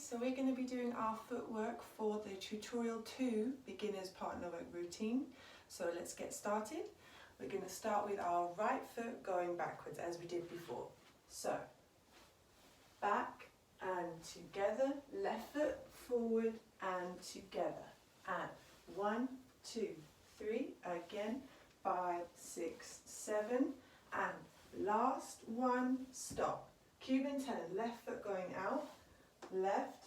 so we're going to be doing our footwork for the tutorial 2 beginners partner work routine. So let's get started. We're going to start with our right foot going backwards as we did before. So back and together, left foot forward and together, and 1, 2, 3, again, 5, 6, 7, and last one, stop. Cuban turn, left foot going out, left,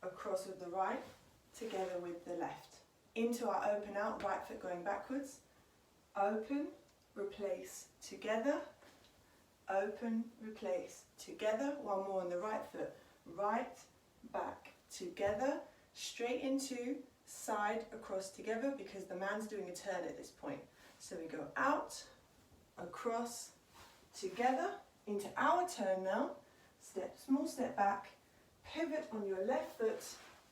across with the right, together with the left. Into our open out, right foot going backwards, open, replace, together, open, replace, together. One more on the right foot, right, back, together, straight into, side, across, together, because the man's doing a turn at this point. So we go out, across, together, into our turn now, step, small step back, pivot on your left foot,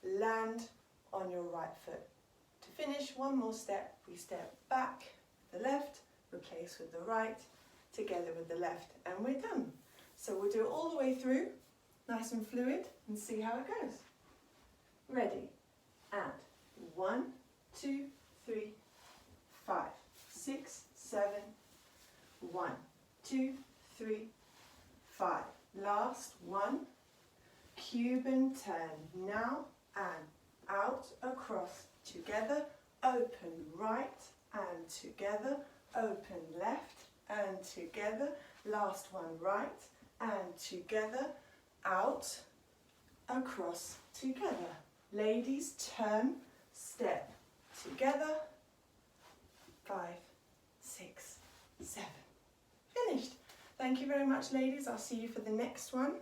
land on your right foot. To finish, one more step, we step back, the left, replace with the right, together with the left, and we're done. So we'll do it all the way through, nice and fluid, and see how it goes. Ready, and 1, 2, 3, 5, 6, 7, 1, 2, 3, 5. Last one, Cuban turn now, and out, across, together, open right, and together, open left, and together, last one right, and together, out, across, together. Ladies, turn, step, together, 5, 6, 7. Finished. Thank you very much, ladies. I'll see you for the next one.